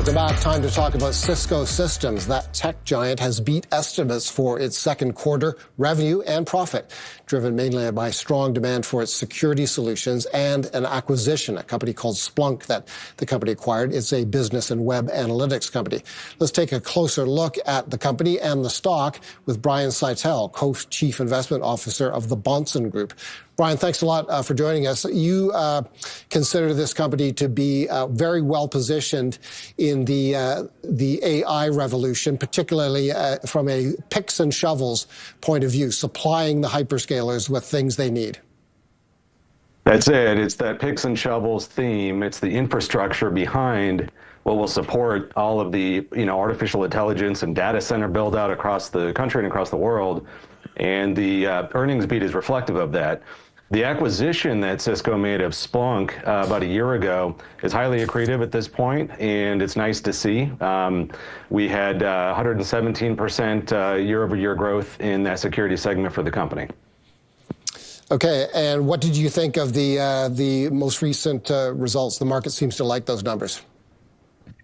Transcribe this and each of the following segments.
Welcome back. Time to talk about Cisco Systems. That tech giant has beat estimates for its second quarter revenue and profit, driven mainly by strong demand for its security solutions and an acquisition, a company called Splunk that the company acquired. It's a business and web analytics company. Let's take a closer look at the company and the stock with Brian Szytel, Co-Chief Investment Officer of the Bahnsen Group. Brian, thanks a lot for joining us. You consider this company to be very well positioned in the AI revolution, particularly from a picks and shovels point of view, supplying the hyperscalers with things they need. That's it. It's that picks and shovels theme. It's the infrastructure behind what will support all of the artificial intelligence and data center build out across the country and across the world. And the earnings beat is reflective of that. The acquisition that Cisco made of Splunk about a year ago is highly accretive at this point, and it's nice to see. We had 117% year-over-year growth in that security segment for the company. Okay, and what did you think of the most recent results? The market seems to like those numbers.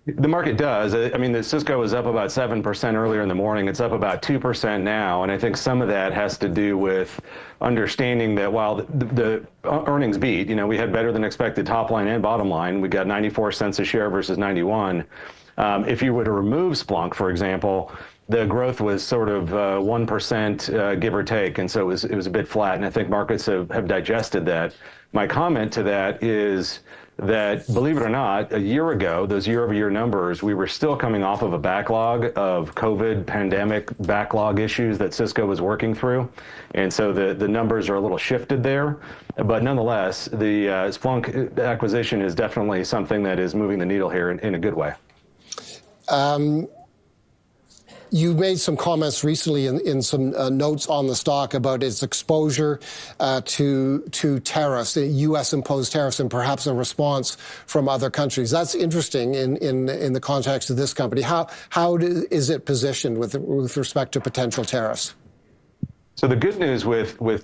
The market does. I mean, the Cisco was up about 7% earlier in the morning. It's up about 2% now. And I think some of that has to do with understanding that while the earnings beat, we had better than expected top line and bottom line. We got 94 cents a share versus 91. If you were to remove Splunk, for example, the growth was sort of 1%, give or take. And so it was a bit flat. And I think markets have digested that. My comment to that is that, believe it or not, a year ago, those year-over-year numbers, we were still coming off of a backlog of COVID pandemic backlog issues that Cisco was working through. And so the numbers are a little shifted there. But nonetheless, the Splunk acquisition is definitely something that is moving the needle here in a good way. You made some comments recently in some notes on the stock about its exposure to tariffs, U.S.-imposed tariffs, and perhaps a response from other countries. That's interesting in the context of this company. How is it positioned with respect to potential tariffs? So the good news the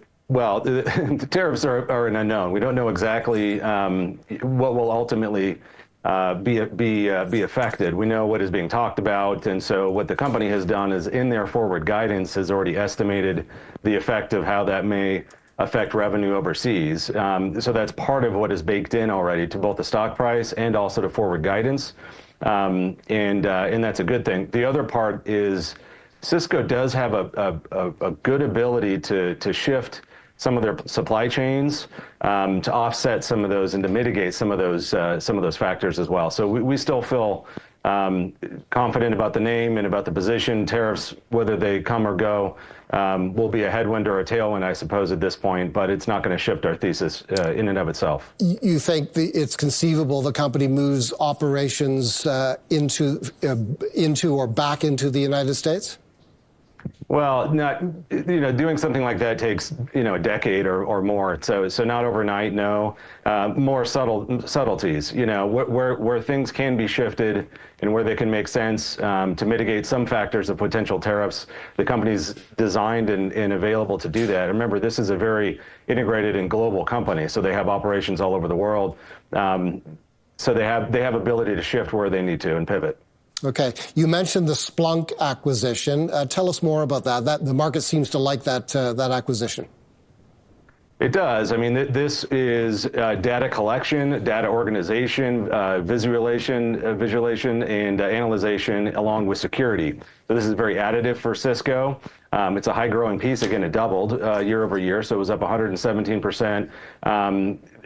tariffs are an unknown. We don't know exactly what will ultimately be affected. We know what is being talked about, and so what the company has done is in their forward guidance has already estimated the effect of how that may affect revenue overseas. So that's part of what is baked in already to both the stock price and also to forward guidance, and that's a good thing. The other part is Cisco does have a good ability to shift some of their supply chains to offset some of those and to mitigate some of those factors as well. So we still feel confident about the name and about the position. Tariffs, whether they come or go, will be a headwind or a tailwind, I suppose, at this point, but it's not going to shift our thesis in and of itself. You think it's conceivable the company moves operations into or back into the United States? Well, doing something like that takes, a decade or more. So not overnight, no. More subtleties, where things can be shifted and where they can make sense to mitigate some factors of potential tariffs. The company's designed and available to do that. Remember, this is a very integrated and global company, so they have operations all over the world. So they have ability to shift where they need to and pivot. Okay. You mentioned the Splunk acquisition. Tell us more about that. The market seems to like that acquisition. It does. I mean, this is data collection, data organization, visualization, and analyzation, along with security. So this is very additive for Cisco. It's a high-growing piece. Again, it doubled year over year, so it was up 117%.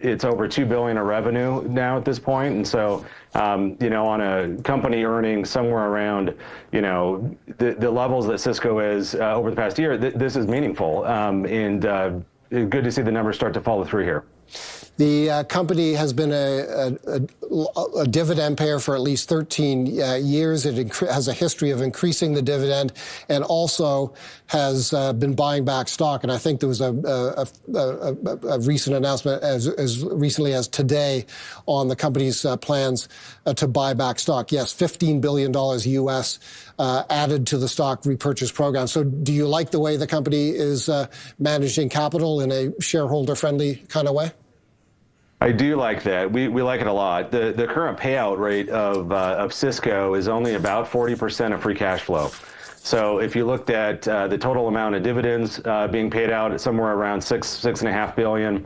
It's over $2 billion of revenue now at this point, and so on a company earning somewhere around the levels that Cisco is over the past year, this is meaningful, and good to see the numbers start to follow through here. The company has been a dividend payer for at least 13 years. It has a history of increasing the dividend and also has been buying back stock. And I think there was a recent announcement as recently as today on the company's plans to buy back stock. Yes, $15 billion US added to the stock repurchase program. So do you like the way the company is managing capital in a shareholder-friendly kind of way? I do like that. We like it a lot. The current payout rate of Cisco is only about 40% of free cash flow. So if you looked at the total amount of dividends being paid out at somewhere around $6.5 billion,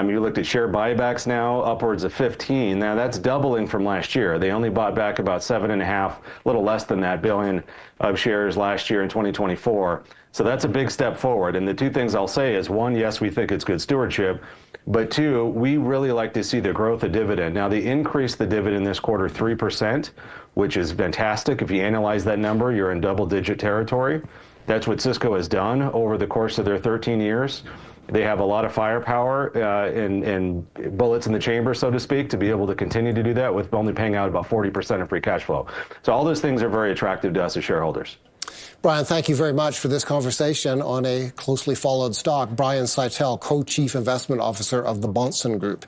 you looked at share buybacks now upwards of 15. Now that's doubling from last year. They only bought back about 7.5, a little less than that billion of shares last year in 2024. So that's a big step forward. And the two things I'll say is, one, yes, we think it's good stewardship. But two, we really like to see the growth of dividend. Now, they increased the dividend this quarter 3%, which is fantastic. If you analyze that number, you're in double-digit territory. That's what Cisco has done over the course of their 13 years. They have a lot of firepower and bullets in the chamber, so to speak, to be able to continue to do that with only paying out about 40% of free cash flow. So all those things are very attractive to us as shareholders. Brian, thank you very much for this conversation on a closely followed stock. Brian Szytel, Co-Chief Investment Officer of the Bahnsen Group.